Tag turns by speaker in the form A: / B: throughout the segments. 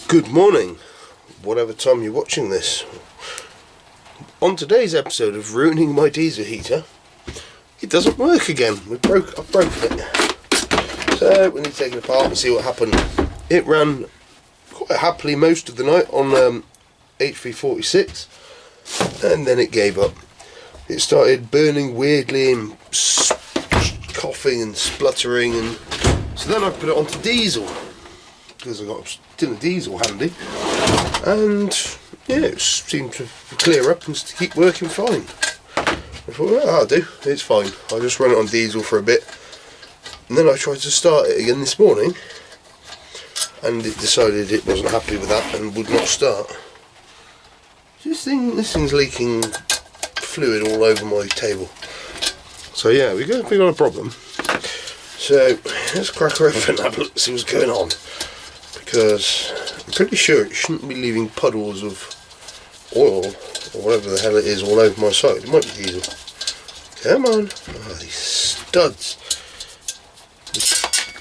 A: Good morning, whatever time you're watching this. On today's episode of Ruining My Diesel Heater, it doesn't work again. I've broken it. So we need to take it apart and see what happened. It ran quite happily most of the night on HV46, and then it gave up. It started burning weirdly and coughing and spluttering, and so then I put it onto diesel because I got a tin of diesel handy, and yeah, it seemed to clear up and to keep working fine. I thought, well, that'll do, it's fine. I'll just run it on diesel for a bit, and then I tried to start it again this morning, and it decided it wasn't happy with that and would not start. This thing's leaking fluid all over my table. So yeah, we got a problem. So let's crack her open and have a look, see what's going on, because I'm pretty sure it shouldn't be leaving puddles of oil or whatever the hell it is all over my side. It might be diesel. Come on. Oh, these studs.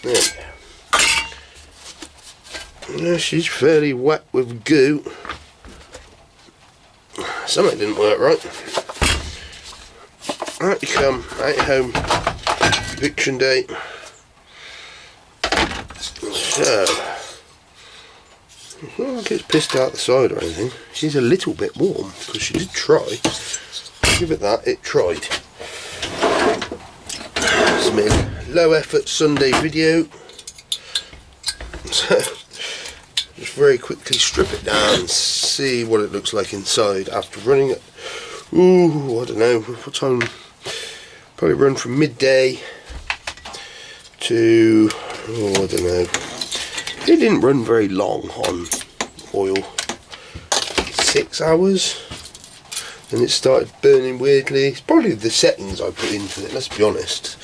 A: There we go. Yeah, she's fairly wet with goo. Something didn't work right. Out you come, out you home. Eviction date. So, it's not like it's pissed out the side or anything. She's a little bit warm because she did try. Give it that, it tried. It's a low effort Sunday video. So, just very quickly strip it down and see what it looks like inside after running it. Ooh, I don't know, what time? Probably run from midday to, oh, I don't know. It didn't run very long on oil. 6 hours. And it started burning weirdly. It's probably the settings I put into it, let's be honest.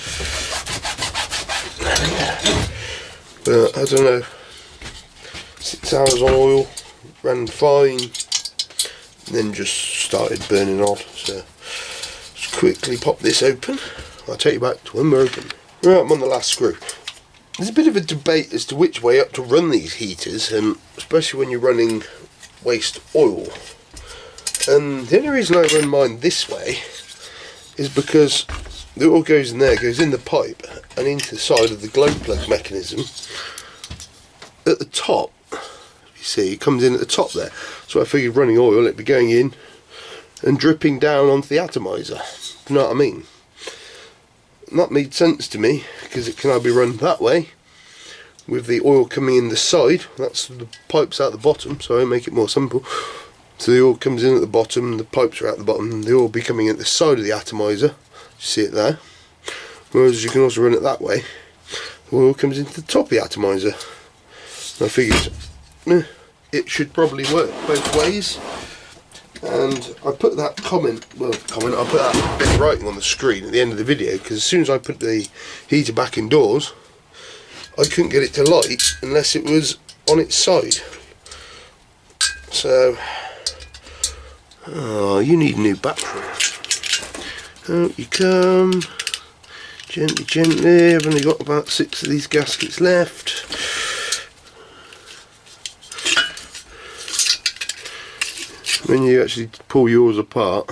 A: But I don't know. 6 hours on oil, ran fine, and then just started burning odd. So let's quickly pop this open. I'll take you back to when we're open. Right, I'm on the last screw. There's a bit of a debate as to which way up to run these heaters, and especially when you're running waste oil. And the only reason I run mine this way is because the oil goes in there, goes in the pipe and into the side of the glow plug mechanism. At the top, you see, it comes in at the top there. So I figured running oil, it'd be going in and dripping down onto the atomizer. You know what I mean? And that made sense to me, because it can either be run that way with the oil coming in the side. That's the pipes out the bottom, so I make it more simple. So the oil comes in at the bottom, the pipes are at the bottom, and the oil will be coming at the side of the atomizer. You see it there. Whereas you can also run it that way. The oil comes into the top of the atomizer. And I figured it should probably work both ways. And I put that I put that bit of writing on the screen at the end of the video, because as soon as I put the heater back indoors, I couldn't get it to light unless it was on its side. So, oh, you need a new battery. Out you come, gently, gently. I've only got about 6 of these gaskets left. When you actually pull yours apart,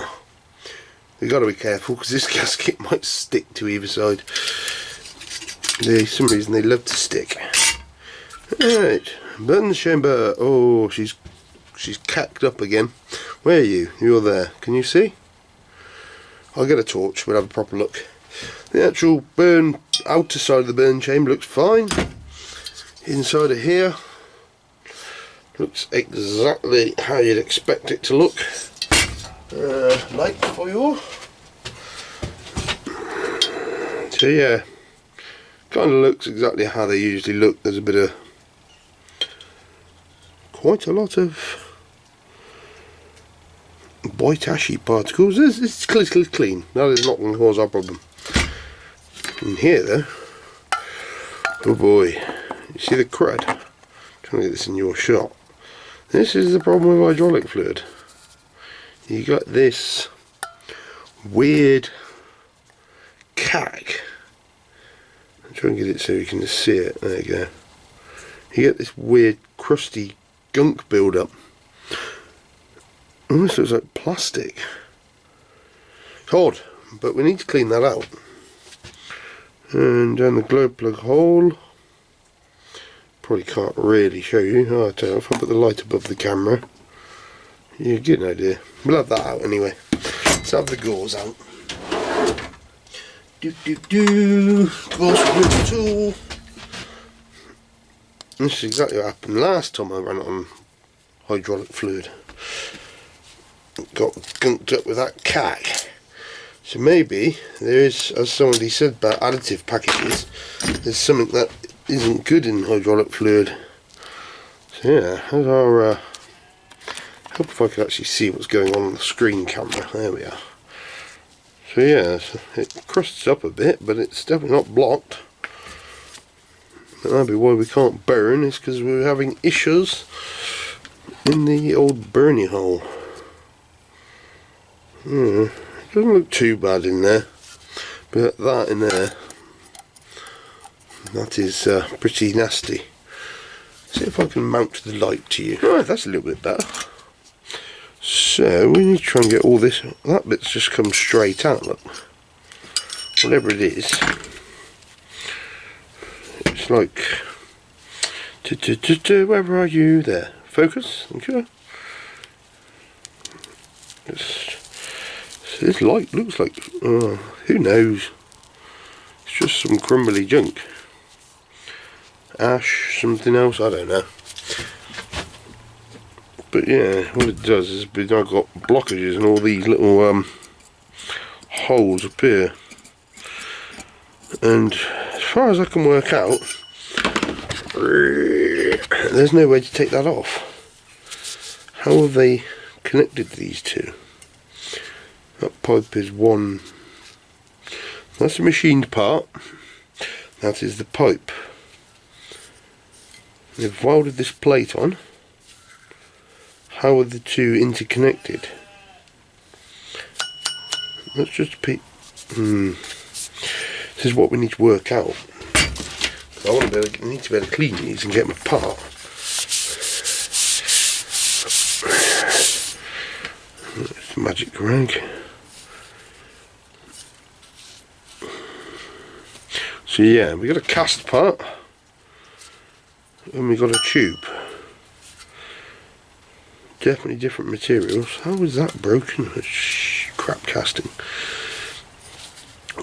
A: you've got to be careful, because this gasket might stick to either side. For some reason they love to stick. Alright, button chamber. Oh, she's cacked up again. Where are you? You're there. Can you see? I'll get a torch, we'll have a proper look. The actual outer side of the burn chamber looks fine. Inside of here looks exactly how you'd expect it to look. Light for you. So yeah, kind of looks exactly how they usually look. There's a bit of, quite a lot of white ashy particles. It's clean. That is not going to cause our problem. In here though, oh boy, you see the crud? I'm trying to get this in your shot. This is the problem with hydraulic fluid. You got this weird cack. I'm trying to get it so you can see it. There you go. You get this weird crusty gunk build up. Almost looks like plastic. It's odd, but we need to clean that out. And down the glow plug hole. Probably can't really show you. Oh, I tell you, if I put the light above the camera, you get an idea. We'll have that out anyway. Let's have the gauze out. Gauze removal tool. This is exactly what happened last time I ran it on hydraulic fluid. It got gunked up with that cack. So maybe there is, as somebody said about additive packages, there's something that isn't good in hydraulic fluid. So yeah, there's our hope if I could actually see what's going on the screen camera. There we are. So yeah, it crusts up a bit, but it's definitely not blocked. But that'd be why we can't burn, is because we're having issues in the old burny hole. It doesn't look too bad in there, but that in there, that is pretty nasty. See if I can mount the light to you. Right, that's a little bit better. So we need to try and get all this. That bit's just come straight out. Look, whatever it is, it's like. Where are you? There. Focus. Okay. This light looks like. Who knows? It's just some crumbly junk. Ash, something else, I don't know. But yeah, what it does is I've got blockages and all these little holes up here. And as far as I can work out, there's no way to take that off. How have they connected these two? That pipe is one. That's a machined part. That is the pipe. They've welded this plate on. How are the two interconnected? Let's just peek. This is what we need to work out. I want to need to be able to clean these and get them apart. It's a magic rag. So yeah, we got a cast part. And we got a tube. Definitely different materials. How was that broken? Crap casting.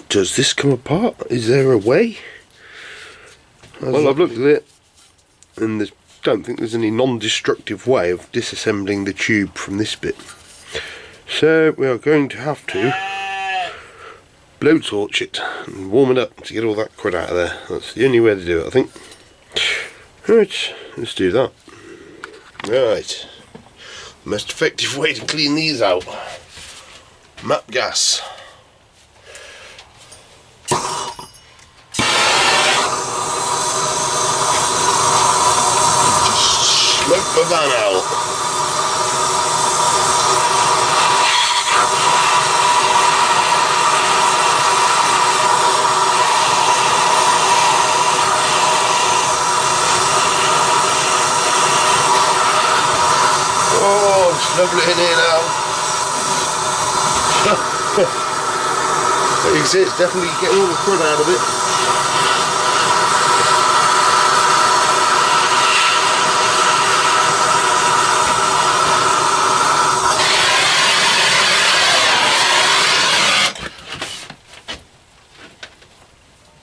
A: Does this come apart? Is there a way? Well, I've looked at it, and I don't think there's any non-destructive way of disassembling the tube from this bit. So we are going to have to blowtorch it and warm it up to get all that crud out of there. That's the only way to do it, I think. Right, let's do that. Right, most effective way to clean these out. Map gas. Smoke the van out. Lovely in here now. You can see it's definitely getting all the crud out of it.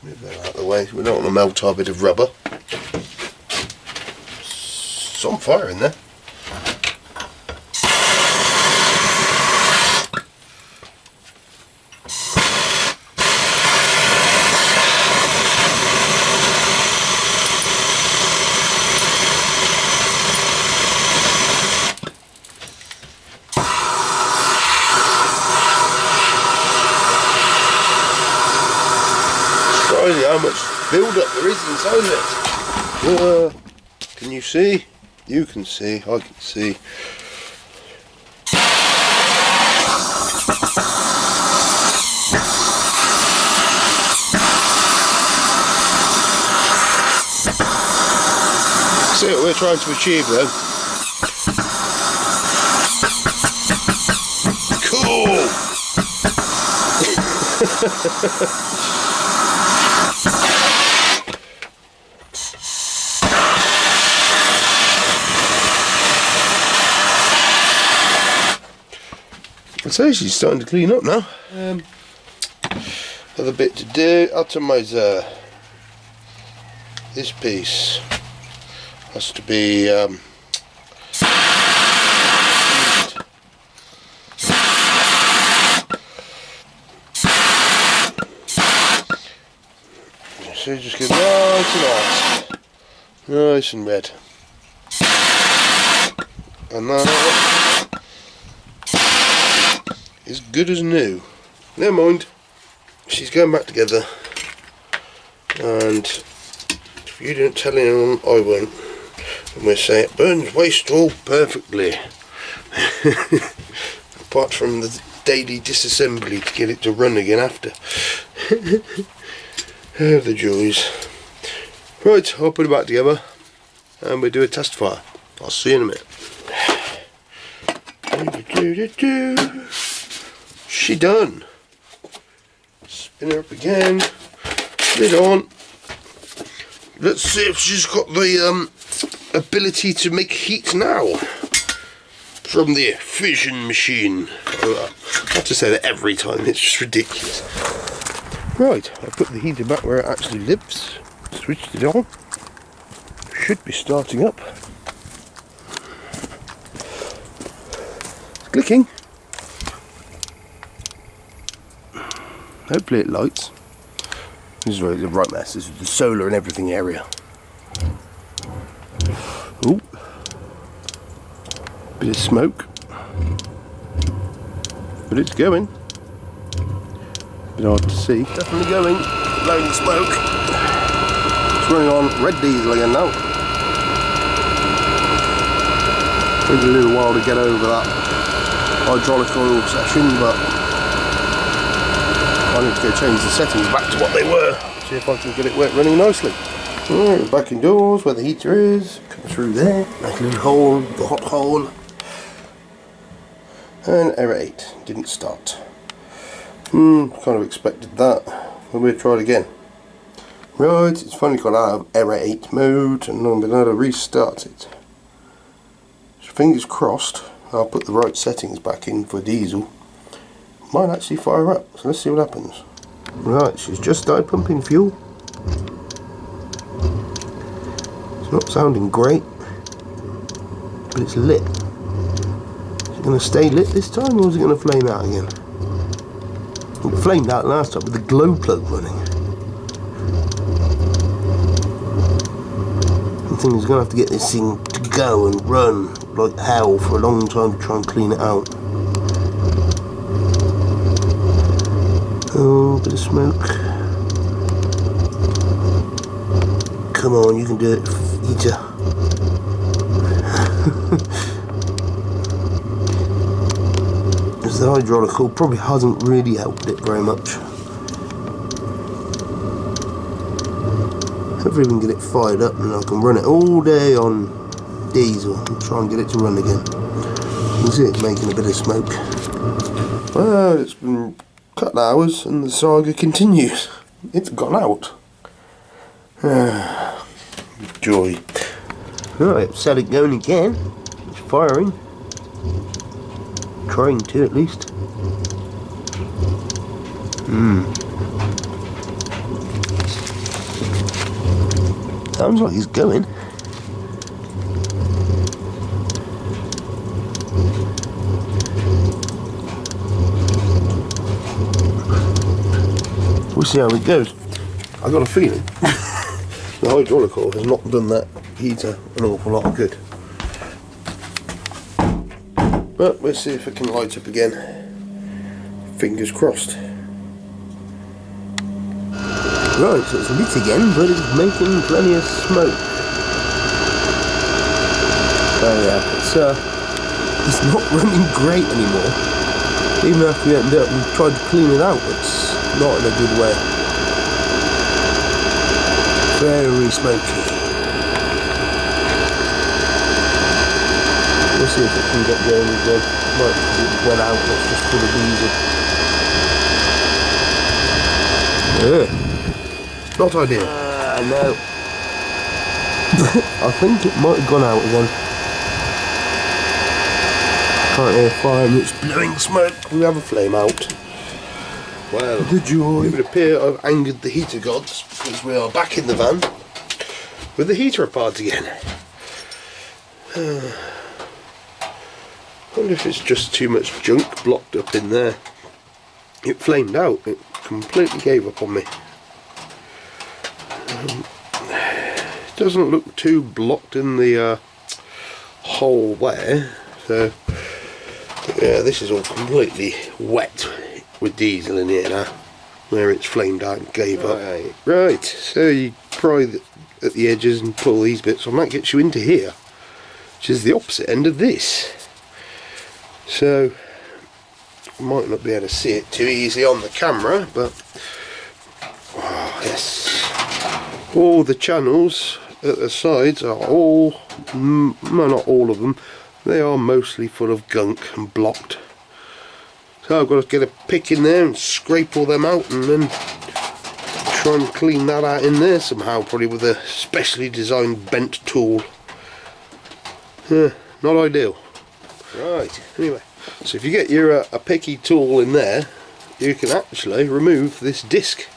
A: Move that out of the way. We don't want to melt our bit of rubber. It's on fire in there. How much build up there is inside it. Can you see? You can see, I can see. See what we're trying to achieve though. I'd say she's starting to clean up now. Another bit to do, atomizer. This piece has to be so just get nice and red, and that is good as new. Never mind, she's going back together, and if you don't tell anyone, I won't. And we'll say it burns waste all perfectly. Apart from the daily disassembly to get it to run again after. Oh, the joys. Right, I'll put it back together and we'll do a test fire. I'll see you in a minute. She done. Spin her up again. Lid on. Let's see if she's got the ability to make heat now from the fission machine. I have to say that every time, it's just ridiculous. Right, I put the heater back where it actually lives, switched it on, should be starting up. It's clicking. Hopefully it lights. This is really the right mess, this is the solar and everything area. Ooh. Bit of smoke. But it's going. Bit hard to see. Definitely going. Blowing smoke. It's running on red diesel again now. Took a little while to get over that hydraulic oil session, but I need to go change the settings back to what they were. See if I can get it running nicely. Alright, back indoors where the heater is. Come through there. Nice little hole, the hot hole. And error 8. Didn't start. Kind of expected that. We'll try it again. Right, it's finally got out of error 8 mode and I'm going to restart it. So fingers crossed, I'll put the right settings back in for diesel. Might actually fire up, so let's see what happens. Right, she's just started pumping fuel. It's not sounding great, but it's lit. Is it going to stay lit this time or is it going to flame out again? It flamed out last time with the glow plug running. I think he's going to have to get this thing to go and run like hell for a long time to try and clean it out. Oh, bit of smoke. Come on, you can do it, heater. The hydraulic oil probably hasn't really helped it very much. Hopefully we can get it fired up and I can run it all day on diesel and try and get it to run again. You can see it making a bit of smoke. Well, it's been a couple of hours and the saga continues. It's gone out. Joy. Right, set it going again. It's firing. Trying to, at least. Sounds like he's going. We'll see how it goes. I got a feeling the hydraulic oil has not done that heater an awful lot of good. But we'll see if it can light up again. Fingers crossed. Right, so it's lit again, but it's making plenty of smoke. So yeah, it's not running great anymore. Even after we ended up and tried to clean it out, it's not in a good way. Very smoky. We'll see if it can get going again. Might be it went out, let's just put a diesel. Not ideal. No. I think it might have gone out again. Can't hear fire and it's blowing smoke. We have a flame out. Well, the joy. It would appear I've angered the heater gods because we are back in the van with the heater apart again. I wonder if it's just too much junk blocked up in there. It flamed out. It completely gave up on me. It doesn't look too blocked in the hole there. So yeah, this is all completely wet with diesel in here now, where it's flamed out and gave up. Right, so you pry at the edges and pull these bits on. That gets you into here, which is the opposite end of this. So you might not be able to see it too easily on the camera, but yes, all the channels at the sides are all, well, not all of them, they are mostly full of gunk and blocked. So I've got to get a pick in there and scrape all them out and then try and clean that out in there somehow, probably with a specially designed bent tool. Not ideal. Right, anyway, so if you get your a picky tool in there, you can actually remove this disc.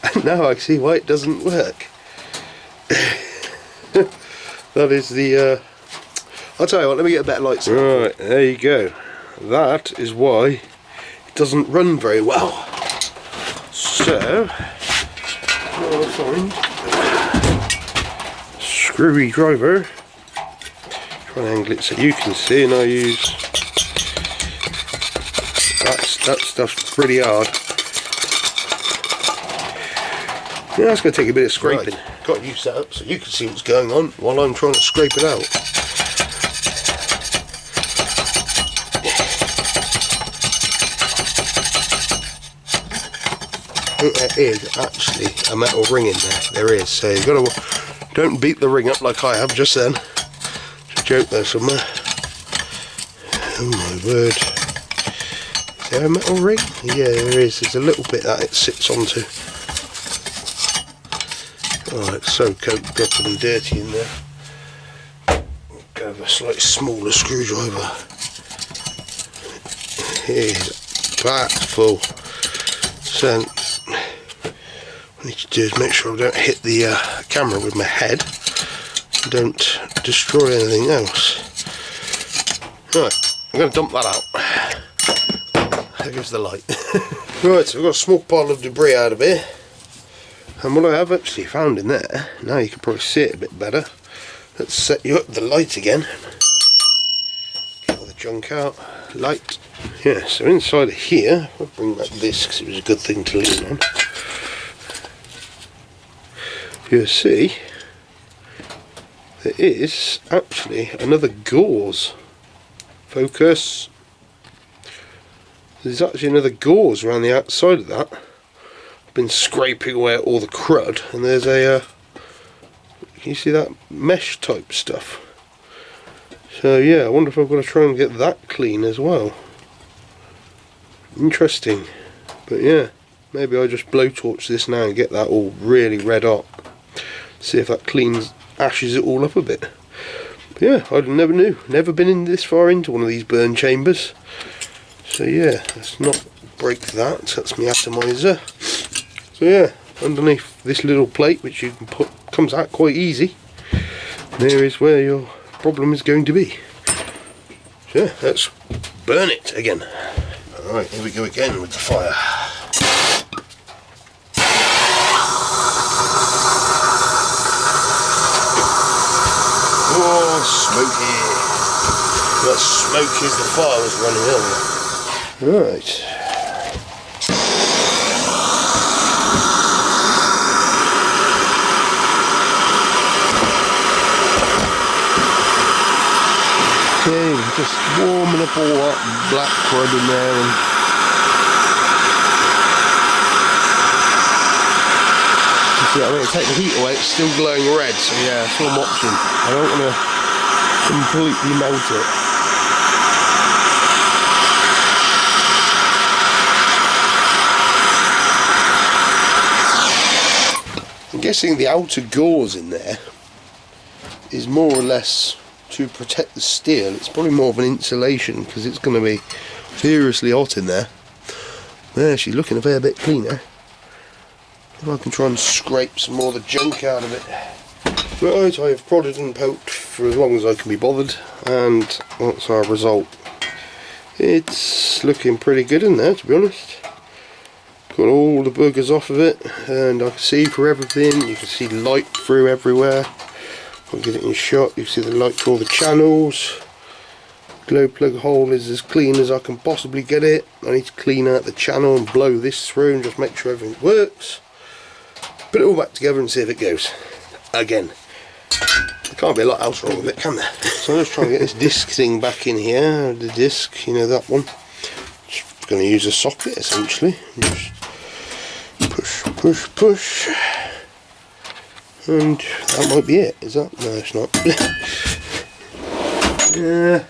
A: And now I see why it doesn't work. That is the I'll tell you what, let me get a better light. Right, there you go. That is why it doesn't run very well. So I'll find a screwdriver. Try and angle it so you can see, and I use that stuff's pretty hard. Yeah, that's going to take a bit of scraping. Right. Got you set up so you can see what's going on while I'm trying to scrape it out. I think there is actually a metal ring in there. There is, so you've got to, don't beat the ring up like I have just then. There's a joke there somewhere. Oh my word. Is there a metal ring? Yeah, there is. There's a little bit that it sits onto. Oh, it's so coked up and dirty in there. Go with a slightly smaller screwdriver. Here's that full. So what I need to do is make sure I don't hit the camera with my head. Don't destroy anything else. Right, I'm going to dump that out. There goes the light. Right, so I've got a small pile of debris out of here. And what I have actually found in there, now you can probably see it a bit better. Let's set you up the light again. Get all the junk out. Light. Yeah, so inside of here, I'll bring back this because it was a good thing to lean on. You'll see there is actually another gauze. Focus. There's actually another gauze around the outside of that. Been scraping away all the crud, and there's a can you see that mesh type stuff? So yeah, I wonder if I've got to try and get that clean as well. Interesting. But yeah, maybe I'll just blowtorch this now and get that all really red hot, see if that cleans, ashes it all up a bit. But yeah, I never knew, never been in this far into one of these burn chambers. So yeah, let's not break that. That's my atomizer. So yeah, underneath this little plate, which you can put, comes out quite easy, there is where your problem is going to be. So yeah, let's burn it again. Alright, here we go again with the fire. Oh, smoky. That smoke as the fire was running earlier. Right. Okay, just warming up all that black crud in there, and you see what I mean? Take the heat away, it's still glowing red, so yeah, that's what I'm watching. I don't want to completely melt it. I'm guessing the outer gauze in there is more or less to protect the steel. It's probably more of an insulation because it's going to be seriously hot in there. There, she's looking a fair bit cleaner. If I can try and scrape some more of the junk out of it. Right, I have prodded and poked for as long as I can be bothered, and that's our result. It's looking pretty good in there, to be honest. Got all the buggers off of it, and I can see through everything. You can see light through everywhere. I'll get it in shot. You can see the light through all the channels. Glow plug hole is as clean as I can possibly get it. I need to clean out the channel and blow this through and just make sure everything works. Put it all back together and see if it goes. Again. There can't be a lot else wrong with it, can there? So I'm just trying to get this disc thing back in here. The disc, you know, that one. Just going to use a socket essentially. Just push, push, push. And that might be it. Is that? No, it's not. Yeah.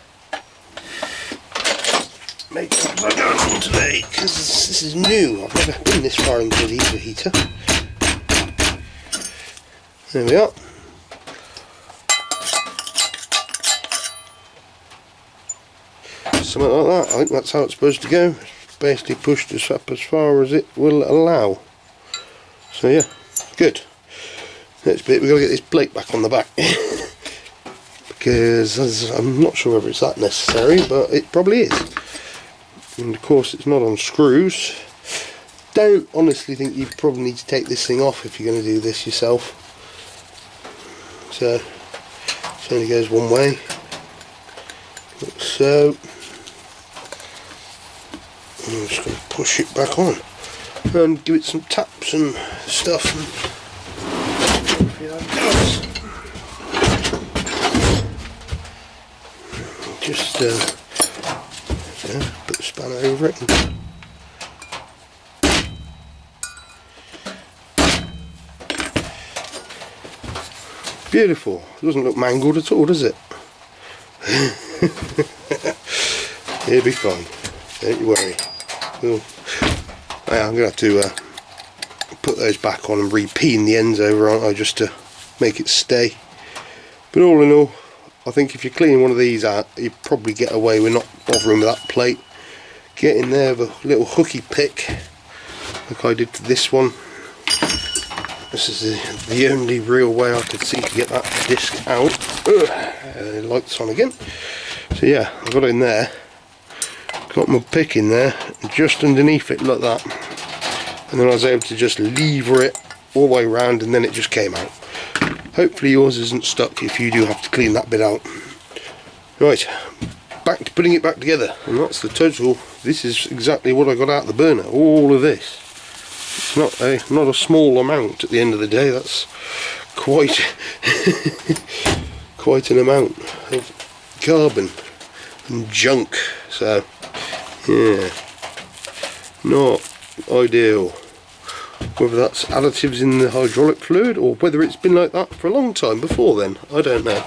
A: Make sure I go on today because this is new. I've never been this far into the heater. There we are. Something like that. I think that's how it's supposed to go. It's basically pushed this up as far as it will allow. So yeah, good. Next bit, we've got to get this plate back on the back. Because I'm not sure whether it's that necessary, but it probably is. And of course it's not on screws. Don't honestly think you probably need to take this thing off if you're going to do this yourself. So it only goes one way, like so. I'm just going to push it back on and give it some taps and stuff. And see how it goes. Just put the spanner over it. Beautiful. It doesn't look mangled at all, does it? It'll be fine. Don't you worry. I'm going to have to put those back on and re-peen the ends over, aren't I, just to make it stay. But all in all, I think if you clean one of these out, you probably get away with not bothering with that plate. Get in there with a little hooky pick, like I did for this one. This is the only real way I could see to get that disc out. Lights on again. So yeah, I got it in there. Got my pick in there, just underneath it like that. And then I was able to just lever it all the way around, and then it just came out. Hopefully yours isn't stuck if you do have to clean that bit out. Right, back to putting it back together. And that's the total. This is exactly what I got out of the burner. All of this. It's not a small amount at the end of the day. That's quite quite an amount of carbon and junk. So yeah, not ideal. Whether that's additives in the hydraulic fluid or whether it's been like that for a long time before then, I don't know.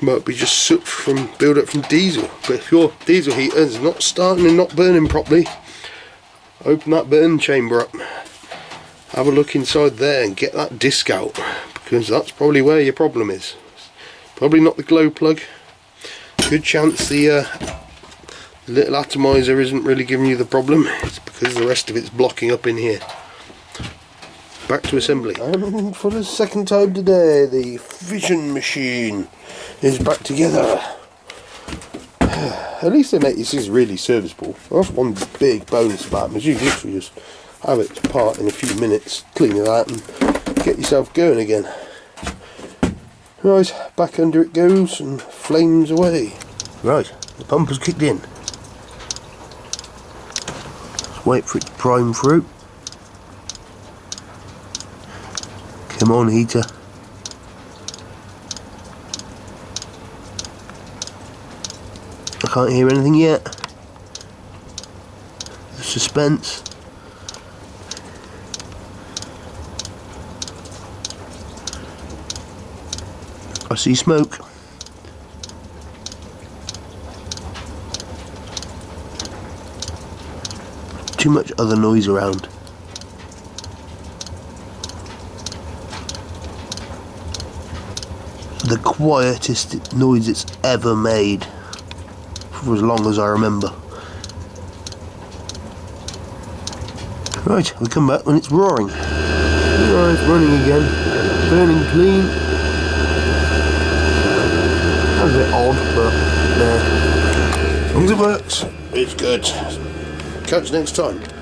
A: Might be just soot from build up from diesel. But if your diesel heater is not starting and not burning properly, open that burn chamber up, have a look inside there and get that disc out, because that's probably where your problem is. Probably not the glow plug. Good chance the little atomizer isn't really giving you the problem. It's because the rest of it's blocking up in here. Back to assembly. And for the second time today, the fission machine is back together. At least they make these things really serviceable. That's one big bonus about them, is you literally just have it apart in a few minutes, clean it out and get yourself going again. Right, back under it goes and flames away. Right, the pump has kicked in. Let's wait for it to prime through. Come on, heater. I can't hear anything yet. The suspense. I see smoke. too much other noise around. The quietest noise it's ever made for as long as I remember. Right, we'll come back when it's roaring. Right, it's running again. Burning clean. That was a bit odd, but as long as it works, it's good. Catch you next time.